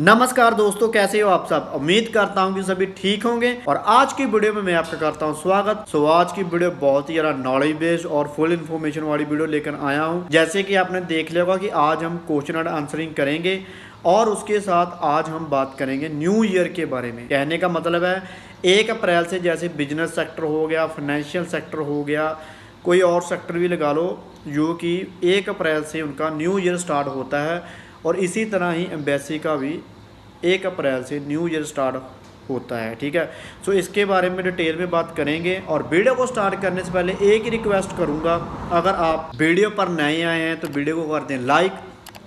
नमस्कार दोस्तों, कैसे हो आप सब। उम्मीद करता हूँ कि सभी ठीक होंगे और आज की वीडियो में मैं आपका करता हूँ स्वागत। आज की वीडियो बहुत ही ज़्यादा नॉलेज बेस्ड और फुल इन्फॉर्मेशन वाली वीडियो लेकर आया हूँ। जैसे कि आपने देख लिया होगा कि आज हम क्वेश्चन एंड आंसरिंग करेंगे और उसके साथ आज हम बात करेंगे न्यू ईयर के बारे में। कहने का मतलब है 1 अप्रैल से जैसे बिजनेस सेक्टर हो गया, फाइनेंशियल सेक्टर हो गया, कोई और सेक्टर भी लगा लो, जो कि 1 अप्रैल से उनका न्यू ईयर स्टार्ट होता है और इसी तरह ही एम्बेसी का भी 1 अप्रैल से न्यू ईयर स्टार्ट होता है। ठीक है, सो इसके बारे में डिटेल में बात करेंगे। और वीडियो को स्टार्ट करने से पहले एक ही रिक्वेस्ट करूंगा, अगर आप वीडियो पर नए आए हैं तो वीडियो को कर दें लाइक,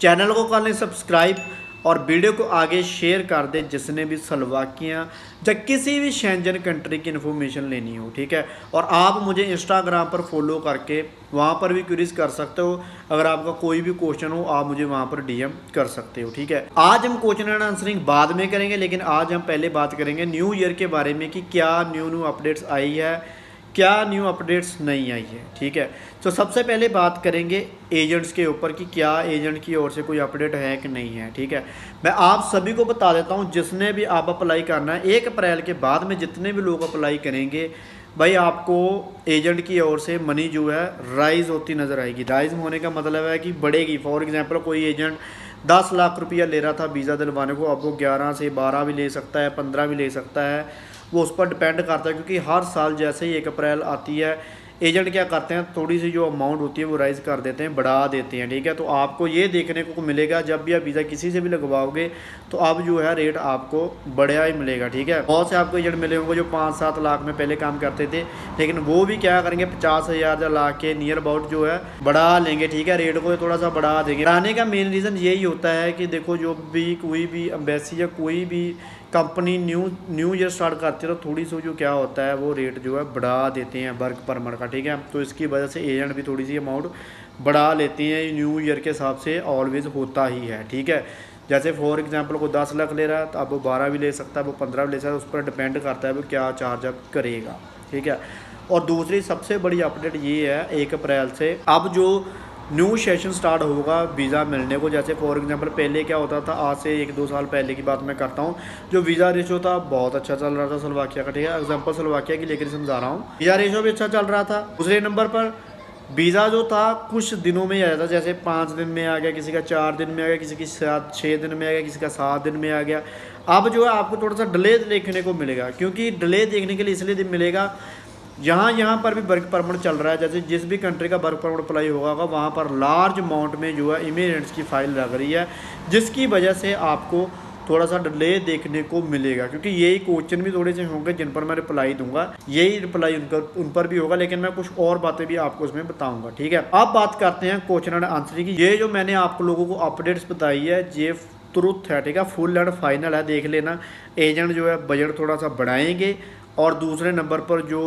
चैनल को कर लें सब्सक्राइब और वीडियो को आगे शेयर कर दें जिसने भी स्लोवाकिया या किसी भी शेंजन कंट्री की इन्फॉर्मेशन लेनी हो। ठीक है, और आप मुझे इंस्टाग्राम पर फॉलो करके वहाँ पर भी क्वेरीज कर सकते हो। अगर आपका कोई भी क्वेश्चन हो आप मुझे वहाँ पर डीएम कर सकते हो। ठीक है, आज हम क्वेश्चन एंड आंसरिंग बाद में करेंगे, लेकिन आज हम पहले बात करेंगे न्यू ईयर के बारे में कि क्या न्यू अपडेट्स आई है, क्या न्यू अपडेट्स नहीं आई है। ठीक है, तो सबसे पहले बात करेंगे एजेंट्स के ऊपर कि क्या एजेंट की ओर से कोई अपडेट है कि नहीं है। ठीक है, मैं आप सभी को बता देता हूं, जिसने भी आप अप्लाई करना है 1 अप्रैल के बाद में जितने भी लोग अप्लाई करेंगे भाई, आपको एजेंट की ओर से मनी जो है राइज होती नज़र आएगी। राइज होने का मतलब है कि बढ़ेगी। फॉर एग्जांपल कोई एजेंट 10 लाख रुपया ले रहा था वीज़ा दिलवाने को, अब वो 11 से 12 भी ले सकता है, 15 भी ले सकता है, वो उस पर डिपेंड करता है। क्योंकि हर साल जैसे ही 1 अप्रैल आती है एजेंट क्या करते हैं, थोड़ी सी जो अमाउंट होती है वो राइज़ कर देते हैं, बढ़ा देते हैं। ठीक है, तो आपको ये देखने को मिलेगा जब भी आप वीज़ा किसी से भी लगवाओगे तो अब जो है रेट आपको बढ़िया ही मिलेगा। ठीक है, बहुत से आपको एजेंट मिले होंगे जो 5-7 लाख में पहले काम करते थे, लेकिन वो भी क्या करेंगे 50,000 या लाख के नियर अबाउट जो है बढ़ा लेंगे। ठीक है, रेट को थोड़ा सा बढ़ा देंगे। बढ़ाने का मेन रीज़न यही होता है कि देखो, जो भी कोई भी एम्बेसी या कोई भी कंपनी न्यू ईयर स्टार्ट करती है तो थोड़ी सी जो क्या होता है वो रेट जो है बढ़ा देते हैं वर्क परमिट का। ठीक है, तो इसकी वजह से एजेंट भी थोड़ी सी अमाउंट बढ़ा लेती हैं। न्यू ईयर के हिसाब से ऑलवेज होता ही है। ठीक है, जैसे फॉर एग्जांपल को 10 लाख ले रहा है तो अब वो 12 भी ले सकता है, वो 15 भी ले सकता है, उस पर डिपेंड करता है वो क्या चार्ज अप करेगा। ठीक है, और दूसरी सबसे बड़ी अपडेट ये है 1 अप्रैल से अब जो न्यू सेशन स्टार्ट होगा वीज़ा मिलने को। जैसे फॉर एग्जांपल पहले क्या होता था, आज से 1-2 साल पहले की बात मैं करता हूँ, जो वीज़ा रेशो था बहुत अच्छा चल रहा था स्लोवाकिया का। ठीक है, एग्जांपल स्लोवाकिया की लेकर समझा रहा हूँ, वीज़ा रेशो भी अच्छा चल रहा था। दूसरे नंबर पर वीज़ा जो था कुछ दिनों में आ जाता, जैसे 5 दिन में आ गया, किसी का 4 दिन में आ गया, किसी की 6 दिन में आ गया, किसी का 7 दिन में आ गया। अब जो है आपको थोड़ा सा डिले देखने को मिलेगा, क्योंकि डिले देखने के लिए इसलिए मिलेगा यहाँ पर भी वर्क परमिट चल रहा है। जैसे जिस भी कंट्री का वर्क परमिट अप्लाई होगा वहाँ पर लार्ज अमाउंट में जो है इमिग्रेंट्स की फ़ाइल लग रही है, जिसकी वजह से आपको थोड़ा सा डिले देखने को मिलेगा। क्योंकि यही क्वेश्चन भी थोड़े से होंगे जिन पर मैं रिप्लाई दूंगा, यही रिप्लाई उन पर भी होगा, लेकिन मैं कुछ और बातें भी आपको इसमें बताऊंगा। ठीक है, अब बात करते हैं क्वेश्चन एंड आंसर की। ये जो मैंने आप लोगों को अपडेट्स बताई है ये ट्रुथ है। ठीक है, फुल एंड फाइनल है, देख लेना। एजेंट जो है बजट थोड़ा सा बढ़ाएंगे और दूसरे नंबर पर जो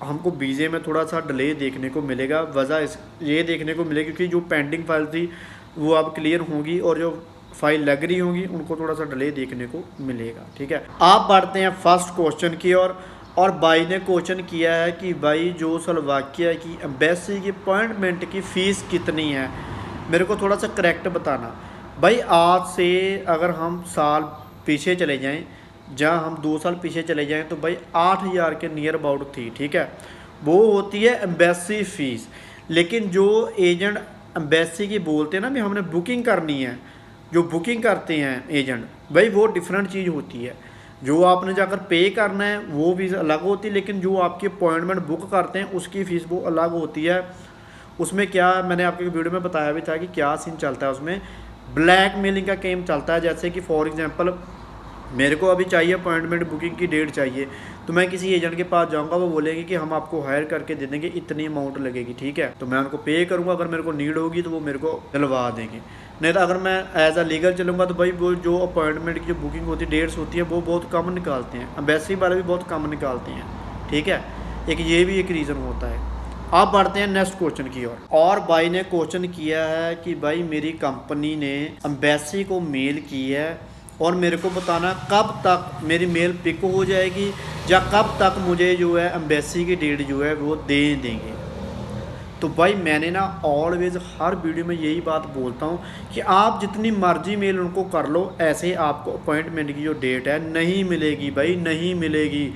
हमको वीज़े में थोड़ा सा डिले देखने को मिलेगा, वजह ये देखने को मिलेगी क्योंकि जो पेंडिंग फाइल थी वो अब क्लियर होंगी और जो फाइल लग रही होंगी उनको थोड़ा सा डिले देखने को मिलेगा। ठीक है, आप बढ़ते हैं फर्स्ट क्वेश्चन की ओर। और भाई ने क्वेश्चन किया है कि भाई जो स्लोवाकिया की एम्बेसी की अपॉइंटमेंट की फ़ीस कितनी है, मेरे को थोड़ा सा करेक्ट बताना। भाई आज से अगर हम साल पीछे चले जाएं, जहाँ हम 2 साल पीछे चले जाएं तो भाई 8,000 के नियर अबाउट थी। ठीक है, वो होती है एम्बेसी फ़ीस। लेकिन जो एजेंट एम्बेसी की बोलते हैं ना भी हमने बुकिंग करनी है, जो बुकिंग करते हैं एजेंट, भाई वो डिफरेंट चीज़ होती है। जो आपने जाकर पे करना है वो फीस अलग होती है, लेकिन जो आपकी अपॉइंटमेंट बुक करते हैं उसकी फ़ीस वो अलग होती है। उसमें क्या मैंने आपके वीडियो में बताया भी था कि क्या सीन चलता है, उसमें ब्लैक मेलिंग का गेम चलता है। जैसे कि फॉर एग्जांपल मेरे को अभी चाहिए अपॉइंटमेंट बुकिंग की डेट चाहिए, तो मैं किसी एजेंट के पास जाऊंगा, वो बोलेंगे कि हम आपको हायर करके दे देंगे, इतनी अमाउंट लगेगी। ठीक है, तो मैं उनको पे करूंगा, अगर मेरे को नीड होगी तो वो मेरे को दिलवा देंगे। नहीं तो अगर मैं एज अ लीगल चलूँगा तो भाई वो जो अपॉइंटमेंट की जो बुकिंग होती है, डेट्स होती है, वो बहुत कम निकालते हैं, एम्बेसी वाले भी बहुत कम निकालते हैं। ठीक है, एक ये भी एक रीज़न होता है। अब बढ़ते हैं नेक्स्ट क्वेश्चन की ओर। और भाई ने क्वेश्चन किया है कि भाई मेरी कंपनी ने एम्बेसी को मेल की है और मेरे को बताना कब तक मेरी मेल पिक हो जाएगी या कब तक मुझे जो है एम्बेसी की डेट जो है वो दे देंगे। तो भाई मैंने ना ऑलवेज़ हर वीडियो में यही बात बोलता हूँ कि आप जितनी मर्जी मेल उनको कर लो, ऐसे आपको अपॉइंटमेंट की जो डेट है नहीं मिलेगी भाई, नहीं मिलेगी।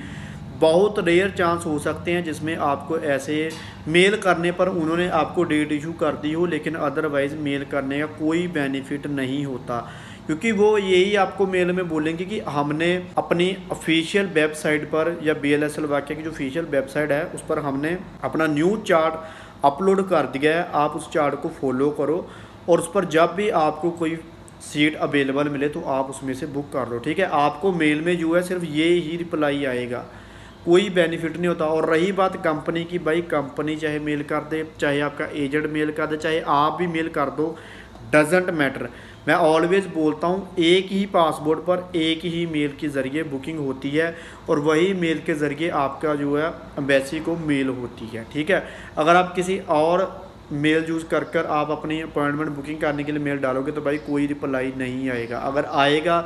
बहुत रेयर चांस हो सकते हैं जिसमें आपको ऐसे मेल करने पर उन्होंने आपको डेट इशू कर दी हो, लेकिन अदरवाइज़ मेल करने का कोई बेनिफिट नहीं होता, क्योंकि वो यही आपको मेल में बोलेंगे कि हमने अपनी ऑफिशियल वेबसाइट पर या BLS स्लोवाकिया की जो ऑफिशियल वेबसाइट है उस पर हमने अपना न्यूज़ चार्ट अपलोड कर दिया है, आप उस चार्ट को फॉलो करो और उस पर जब भी आपको कोई सीट अवेलेबल मिले तो आप उसमें से बुक कर लो, ठीक है। आपको मेल में जो है सिर्फ ये ही रिप्लाई आएगा, कोई बेनिफिट नहीं होता। और रही बात कंपनी की, भाई कंपनी चाहे मेल कर दे, चाहे आपका एजेंट मेल कर दे, चाहे आप भी मेल कर दो, डजेंट मैटर। मैं ऑलवेज़ बोलता हूँ एक ही पासपोर्ट पर एक ही मेल के ज़रिए बुकिंग होती है और वही मेल के ज़रिए आपका जो है एम्बेसी को मेल होती है, ठीक है। अगर आप किसी और मेल यूज़ कर आप अपनी अपॉइंटमेंट बुकिंग करने के लिए मेल डालोगे तो भाई कोई रिप्लाई नहीं आएगा। अगर आएगा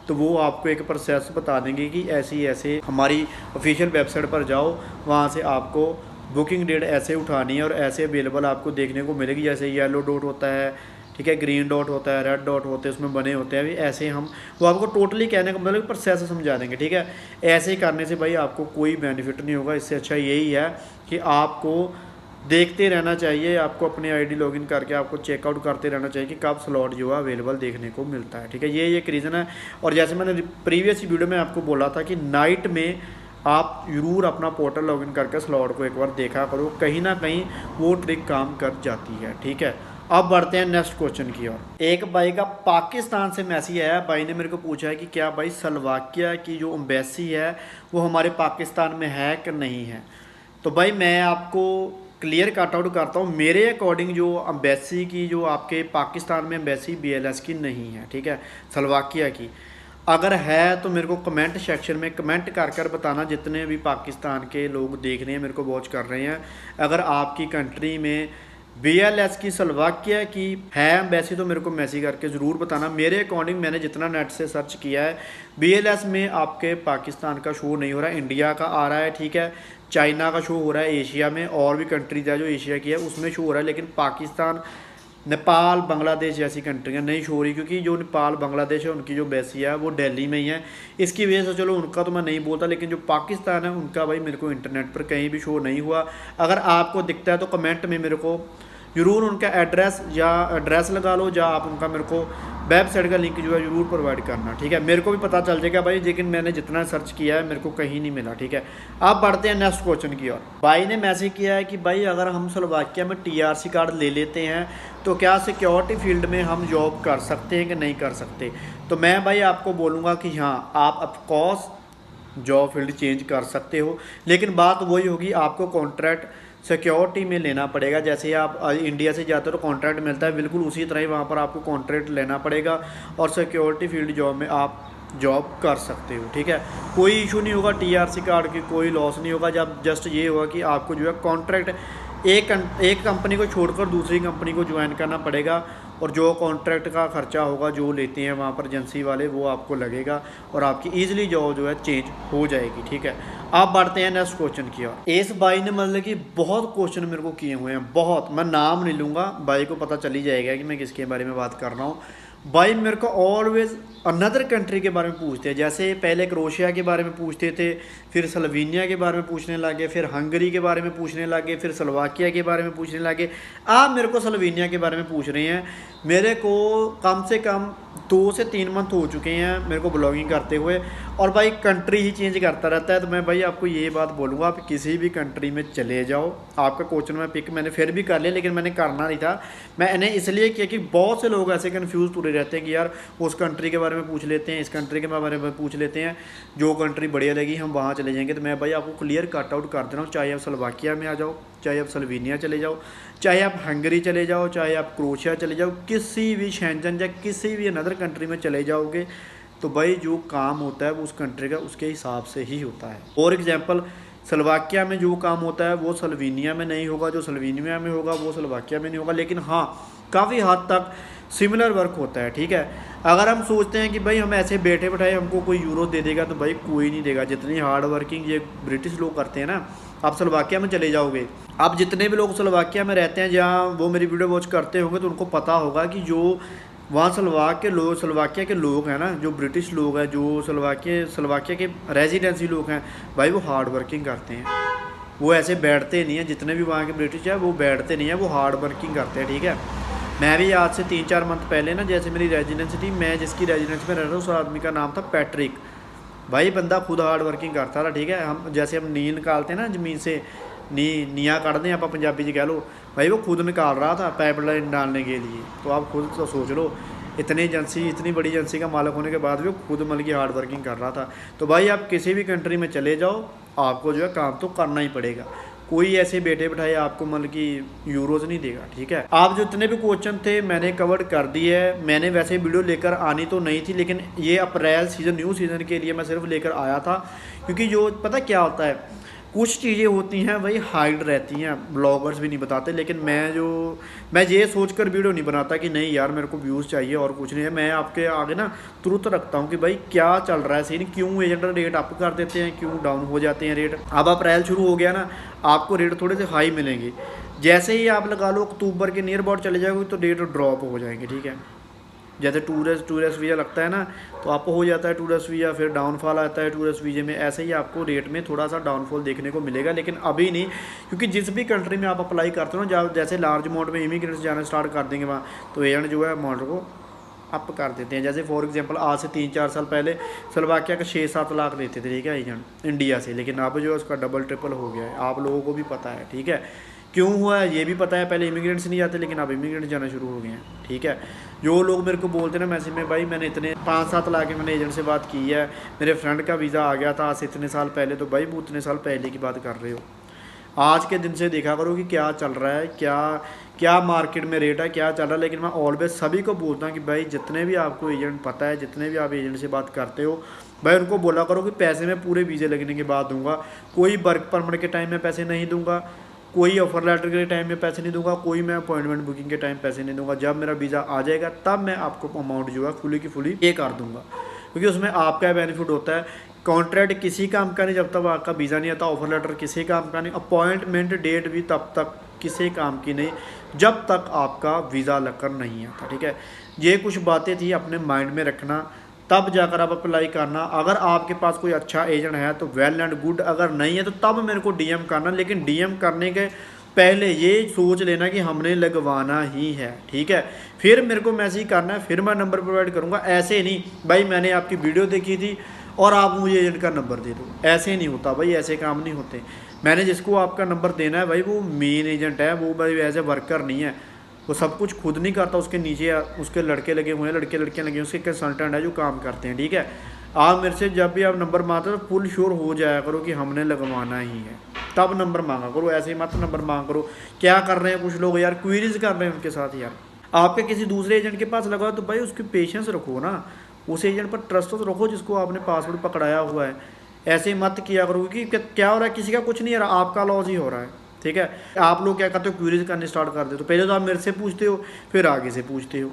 तो वो आपको एक प्रोसेस बता देंगे कि ऐसी ऐसे हमारी ऑफिशियल वेबसाइट पर जाओ, वहाँ से आपको बुकिंग डेट ऐसे उठानी है और ऐसे अवेलेबल आपको देखने को मिलेगी। जैसे येलो डॉट होता है, ठीक है, ग्रीन डॉट होता है, रेड डॉट होते हैं, उसमें बने होते हैं भी ऐसे। हम वो आपको टोटली कहने का मतलब प्रोसेस समझा देंगे, ठीक है। ऐसे करने से भाई आपको कोई बेनिफिट नहीं होगा। इससे अच्छा यही है कि आपको देखते रहना चाहिए, आपको अपनी आईडी लॉगिन करके आपको चेकआउट करते रहना चाहिए कि कब स्लॉट जो है अवेलेबल देखने को मिलता है, ठीक है। ये एक रीज़न है। और जैसे मैंने प्रीवियस वीडियो में आपको बोला था कि नाइट में आप ज़रूर अपना पोर्टल लॉगिन करके स्लॉट को एक बार देखा करो, कहीं ना कहीं वो ट्रिक काम कर जाती है, ठीक है। अब बढ़ते हैं नेक्स्ट क्वेश्चन की ओर। एक भाई का पाकिस्तान से मैसेज आया, भाई ने मेरे को पूछा है कि क्या भाई स्लोवाकिया की जो एम्बेसी है वो हमारे पाकिस्तान में है कि नहीं है। तो भाई मैं आपको क्लियर कट आउट करता हूँ, मेरे अकॉर्डिंग जो एम्बेसी की जो आपके पाकिस्तान में एम्बेसी BLS की नहीं है, ठीक है, स्लोवाकिया की। अगर है तो मेरे को कमेंट सेक्शन में कमेंट कर बताना, जितने भी पाकिस्तान के लोग देख रहे हैं मेरे को वॉच कर रहे हैं, अगर आपकी कंट्री में BLS की स्लोवाकिया की है एम्बेसी तो मेरे को मैसेज करके ज़रूर बताना। मेरे अकॉर्डिंग मैंने जितना नेट से सर्च किया है BLS में आपके पाकिस्तान का शो नहीं हो रहा है, इंडिया का आ रहा है, ठीक है, चाइना का शो हो रहा है, एशिया में और भी कंट्रीज है जो एशिया की है उसमें शो हो रहा है, लेकिन पाकिस्तान, नेपाल, बांग्लादेश जैसी कंट्रियाँ नहीं शो हो रही, क्योंकि जो नेपाल बांग्लादेश है उनकी जो एम्बेसी है वो दिल्ली में ही है। इसकी वजह से चलो उनका तो मैं नहीं बोलता, लेकिन जो पाकिस्तान है उनका भाई मेरे को इंटरनेट पर कहीं भी शो नहीं हुआ। अगर आपको दिखता है तो कमेंट में मेरे को ज़रूर उनका एड्रेस लगा लो, या आप उनका मेरे को वेबसाइट का लिंक जो है ज़रूर प्रोवाइड करना, ठीक है। मेरे को भी पता चल जाएगा भाई, लेकिन मैंने जितना सर्च किया है मेरे को कहीं नहीं मिला, ठीक है। अब बढ़ते हैं नेक्स्ट क्वेश्चन की ओर। भाई ने मैसेज किया है कि भाई अगर हम स्लोवाकिया में TRC कार्ड ले लेते हैं तो क्या सिक्योरिटी फील्ड में हम जॉब कर सकते हैं कि नहीं कर सकते। तो मैं भाई आपको बोलूँगा कि हाँ, आप ऑफकोर्स जॉब फील्ड चेंज कर सकते हो, लेकिन बात वही होगी, आपको कॉन्ट्रैक्ट सिक्योरिटी में लेना पड़ेगा। जैसे आप इंडिया से जाते हो तो कॉन्ट्रैक्ट मिलता है, बिल्कुल उसी तरह ही वहाँ पर आपको कॉन्ट्रैक्ट लेना पड़ेगा और सिक्योरिटी फील्ड जॉब में आप जॉब कर सकते हो, ठीक है। कोई इशू नहीं होगा, TRC कार्ड की कोई लॉस नहीं होगा। जब जस्ट ये होगा कि आपको जो है कॉन्ट्रैक्ट एक कंपनी को छोड़कर दूसरी कंपनी को ज्वाइन करना पड़ेगा, और जो कॉन्ट्रैक्ट का खर्चा होगा जो लेते हैं वहाँ पर एजेंसी वाले वो आपको लगेगा और आपकी ईजिली जॉब जो है चेंज हो जाएगी, ठीक है। आप बढ़ते हैं नेक्स्ट क्वेश्चन की ओर। इस भाई ने मतलब कि बहुत क्वेश्चन मेरे को किए हुए हैं, बहुत, मैं नाम नहीं लूँगा, भाई को पता चल ही जाएगा कि मैं किसके बारे में बात कर रहा हूँ। भाई मेरे को ऑलवेज़ अनदर कंट्री के बारे में पूछते हैं, जैसे पहले क्रोएशिया के बारे में पूछते थे, फिर स्लोवेनिया के बारे में पूछने लगे, फिर हंगरी के बारे में पूछने लगे, फिर स्लोवाकिया के बारे में पूछने लगे। आप मेरे को स्लोवेनिया के बारे में पूछ रहे हैं। मेरे को कम से कम 2 से 3 मंथ हो चुके हैं मेरे को ब्लॉगिंग करते हुए, और भाई कंट्री ही चेंज करता रहता है। तो मैं भाई आपको ये बात बोलूँगा, आप किसी भी कंट्री में चले जाओ। आपका क्वेश्चन मैं पिक मैंने फिर भी कर लिया, लेकिन मैंने करना नहीं था, मैंने इसलिए किया कि बहुत से लोग ऐसे कन्फ्यूज़ पूरे रहते हैं कि यार उस कंट्री के बारे में पूछ लेते हैं, इस कंट्री के बारे में पूछ लेते हैं, जो कंट्री बढ़िया लगी हम वहाँ चले जाएंगे। तो मैं भाई आपको क्लियर कट आउट कर दे रहा हूँ, चाहे आप स्लोवाकिया में आ जाओ, चाहे आप स्लोवेनिया चले जाओ, चाहे आप हंगरी चले जाओ, चाहे आप क्रोएशिया चले जाओ, किसी भी शेंजन या किसी भी अनदर कंट्री में चले जाओगे तो भाई जो काम होता है वो उस कंट्री का उसके हिसाब से ही होता है। फॉर एग्जांपल स्लोवाकिया में जो काम होता है वो स्लोवेनिया में नहीं होगा, जो स्लोवेनिया में होगा वो स्लोवाकिया में नहीं होगा, लेकिन हाँ काफ़ी हद तक सिमिलर वर्क होता है, ठीक है। अगर हम सोचते हैं कि भाई हम ऐसे बैठे बैठाए हमको कोई यूरो दे देगा, तो भाई कोई नहीं देगा। जितनी हार्ड वर्किंग ये ब्रिटिश लोग करते हैं ना, आप स्लोवाकिया में चले जाओगे, आप जितने भी लोग स्लोवाकिया में रहते हैं जहाँ वो मेरी वीडियो वॉच करते होंगे तो उनको पता होगा कि जो वहाँ स्लोवाकिया के लोग हैं ना, जो ब्रिटिश लोग हैं, जो स्लोवाकिया के रेजिडेंसी लोग हैं भाई, वो हार्ड वर्किंग करते हैं। वो ऐसे बैठते नहीं हैं, जितने भी वहाँ के ब्रिटिश है वो बैठते नहीं हैं, वो हार्ड वर्किंग करते हैं। ठीक है, मैं भी आज से 3-4 मंथ पहले ना, जैसे मेरी रेजिडेंसी थी, मैं जिसकी रेजिडेंसी में रह रहा था उस आदमी का नाम था पैट्रिक। भाई बंदा खुद हार्ड वर्किंग करता था। ठीक है, हम जैसे हम नी निकालते हैं ना ज़मीन से, नियाँ काटते हैं आप पंजाबी जी कह लो, भाई वो खुद निकाल रहा था पाइप लाइन डालने के लिए। तो आप खुद तो सोच लो, इतनी बड़ी एजेंसी का मालिक होने के बाद भी वो खुद मतलब की हार्ड वर्किंग कर रहा था। तो भाई आप किसी भी कंट्री में चले जाओ, आपको जो है काम तो करना ही पड़ेगा। कोई ऐसे बैठे बिठाए आपको मतलब कि यूरोज नहीं देगा। ठीक है, आप जितने भी क्वेश्चन थे मैंने कवर कर दिए है। मैंने वैसे वीडियो लेकर आनी तो नहीं थी, लेकिन ये अप्रैल सीज़न, न्यू सीज़न के लिए मैं सिर्फ लेकर आया था। क्योंकि जो पता क्या होता है, कुछ चीज़ें होती हैं वही हाइड रहती हैं, ब्लॉगर्स भी नहीं बताते। लेकिन मैं ये सोचकर वीडियो नहीं बनाता कि नहीं यार मेरे को व्यूज़ चाहिए और कुछ नहीं है। मैं आपके आगे ना तुरंत रखता हूँ कि भाई क्या चल रहा है सीन, क्यों एजेंट रेट अप कर देते हैं, क्यों डाउन हो जाते हैं रेट। अब अप्रैल शुरू हो गया ना, आपको रेट थोड़े से हाई मिलेंगे। जैसे ही आप लगा लो अक्टूबर के नियर अबाउट चले जाओगे तो रेट ड्रॉप हो जाएंगे। ठीक है, जैसे टूरिस्ट वीज़ा लगता है ना, तो आपको हो जाता है टूरिस्ट वीज़ा, फिर डाउनफॉल आता है टूरिस्ट वीज़े में। ऐसे ही आपको रेट में थोड़ा सा डाउनफॉल देखने को मिलेगा, लेकिन अभी नहीं। क्योंकि जिस भी कंट्री में आप अप्लाई करते हो ना, जैसे लार्ज अमाउंट में इमिग्रेंट्स जाना स्टार्ट कर देंगे वहाँ, तो एजेंट जो है अमाउंट को अप कर देते हैं। जैसे फॉर एग्जांपल आज से 3-4 साल पहले स्लोवाकिया का 6-7 लाख लेते थे, ठीक है, एजेंट इंडिया से, लेकिन अब जो है उसका डबल ट्रिपल हो गया है। आप लोगों को भी पता है। ठीक है, क्यों हुआ है ये भी पता है। पहले इमिग्रेंट्स नहीं जाते, लेकिन अब इमिग्रेंट्स जाना शुरू हो गए हैं। ठीक है, जो लोग मेरे को बोलते हैं ना मैसेज में, भाई मैंने इतने 5-7 लाख के मैंने एजेंट से बात की है, मेरे फ्रेंड का वीज़ा आ गया था आज से इतने साल पहले, तो भाई वो उतने साल पहले की बात कर रहे हो। आज के दिन से देखा करो कि क्या चल रहा है, क्या मार्केट में रेट है, क्या चल रहा है। लेकिन मैं ऑलवेज सभी को बोलता हूँ कि भाई जितने भी आपको एजेंट पता है, जितने भी आप एजेंट से बात करते हो, भाई उनको बोला करो कि पैसे मैं पूरे वीज़े लगने के बाद दूंगा, कोई वर्क परमिट के टाइम में पैसे नहीं दूंगा, कोई ऑफर लेटर के टाइम में पैसे नहीं दूंगा, कोई मैं अपॉइंटमेंट बुकिंग के टाइम पैसे नहीं दूंगा। जब मेरा वीज़ा आ जाएगा तब मैं आपको अमाउंट जो है फुली की फुली पे कर दूंगा, क्योंकि उसमें आपका बेनिफिट होता है। कॉन्ट्रैक्ट किसी काम का नहीं जब तक आपका वीज़ा नहीं आता, ऑफर लेटर किसी काम का नहीं, अपॉइंटमेंट डेट भी तब तक किसी काम की नहीं जब तक आपका वीज़ा लगकर नहीं आता। ठीक है, ये कुछ बातें थी अपने माइंड में रखना, तब जाकर आप अप्लाई करना। अगर आपके पास कोई अच्छा एजेंट है तो वेल एंड गुड, अगर नहीं है तो तब मेरे को डीएम करना। लेकिन डीएम करने के पहले ये सोच लेना कि हमने लगवाना ही है। ठीक है, फिर मेरे को मैसेज करना है, फिर मैं नंबर प्रोवाइड करूँगा। ऐसे नहीं भाई मैंने आपकी वीडियो देखी थी और आप मुझे एजेंट का नंबर दे दो, ऐसे नहीं होता भाई, ऐसे काम नहीं होते। मैंने जिसको आपका नंबर देना है भाई वो मेन एजेंट है, वो भाई एज ए वर्कर नहीं है, वो सब कुछ खुद नहीं करता, उसके नीचे उसके लड़के लगे हुए हैं, लड़कियाँ लगे हैं, उसके कंसल्टेंट है जो काम करते हैं। ठीक है, आप मेरे से जब भी आप नंबर मांगते हो तो फुल श्योर हो जाया करो कि हमने लगवाना ही है, तब नंबर मांगा करो। ऐसे ही मत नंबर मांग करो। क्या कर रहे हैं कुछ लोग यार, क्वेरीज कर रहे हैं उनके साथ यार। आपके किसी दूसरे एजेंट के पास लगा तो भाई उसकी पेशेंस रखो ना, उस एजेंट पर ट्रस्ट तो रखो जिसको आपने पासवर्ड पकड़ाया हुआ है। ऐसे मत किया करो कि क्या हो रहा है, किसी का कुछ नहीं हो रहा, आपका लॉस ही हो रहा है। ठीक है, आप लोग क्या करते हो, क्वेरीज करने स्टार्ट कर देते हो। पहले तो आप मेरे से पूछते हो, फिर आगे से पूछते हो,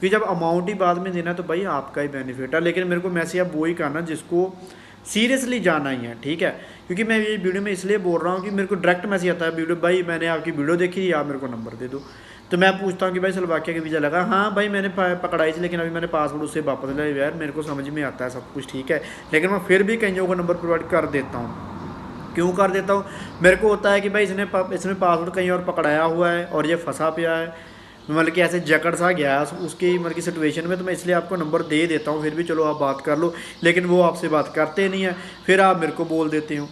कि जब अमाउंट ही बाद में देना है तो भाई आपका ही बेनिफिट है। लेकिन मेरे को मैसेज अब वो ही करना जिसको सीरियसली जाना ही है। ठीक है, क्योंकि मैं ये वीडियो में इसलिए बोल रहा हूँ कि मेरे को डायरेक्ट मैसेज आता है वीडियो, भाई मैंने आपकी वीडियो देखी थी, आप मेरे को नंबर दे दो। तो मैं पूछता हूँ कि भाई स्लोवाकिया का वीज़ा लगा, हाँ भाई मैंने पकड़ाई थी, लेकिन अभी मैंने पासवर्ड उससे वापस लिया। यार मेरे को समझ में आता है सब कुछ, ठीक है, लेकिन मैं फिर भी कईयों को नंबर प्रोवाइड कर देता हूँ। क्यों कर देता हूँ, मेरे को होता है कि भाई इसने पासवर्ड कहीं और पकड़ाया हुआ है और ये फंसा पिया है, मतलब कि ऐसे जकड़ सा गया है उसकी मतलब की सिचुएशन में, तो मैं इसलिए आपको नंबर दे देता हूँ। फिर भी चलो आप बात कर लो, लेकिन वो आपसे बात करते नहीं है, फिर आप मेरे को बोल देते हो।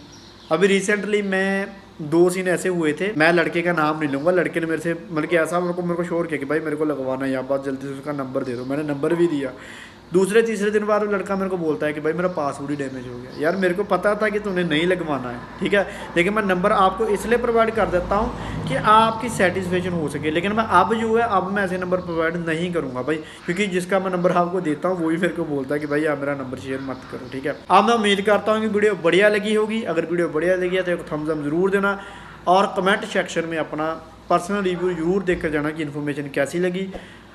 अभी रिसेंटली मैं 2 सीन ऐसे हुए थे, मैं लड़के का नाम नहीं लूँगा, लड़के ने मेरे से मतलब कि ऐसा मेरे को शोर किया कि भाई मेरे को लगवाना है, यहाँ बात जल्दी से उसका नंबर दे दो। मैंने नंबर भी दिया। दूसरे तीसरे दिन बाद वो लड़का मेरे को बोलता है कि भाई मेरा पासवर्ड ही डैमेज हो गया। यार मेरे को पता था कि तूने नहीं लगवाना है, ठीक है, लेकिन मैं नंबर आपको इसलिए प्रोवाइड कर देता हूँ कि आपकी सेटिस्फेक्शन हो सके। लेकिन मैं अब जो है अब मैं ऐसे नंबर प्रोवाइड नहीं करूँगा भाई, क्योंकि जिसका मैं नंबर आपको देता हूँ वही मेरे को बोलता है कि भाई आप मेरा नंबर शेयर मत करो। ठीक है, अब मैं उम्मीद करता हूँ कि वीडियो बढ़िया लगी होगी। अगर वीडियो बढ़िया लगी है तो एक थम्स अप ज़रूर देना और कमेंट सेक्शन में अपना पर्सनल रिव्यू ज़रूर देकर जाना कि इन्फॉर्मेशन कैसी लगी।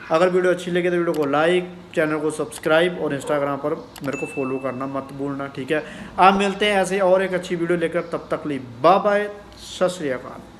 अगर वीडियो अच्छी लगे तो वीडियो को लाइक, चैनल को सब्सक्राइब और इंस्टाग्राम पर मेरे को फॉलो करना मत भूलना, ठीक है। आप मिलते हैं ऐसे और एक अच्छी वीडियो लेकर, तब तक लिए बाय बाय, सत श्री अकाल।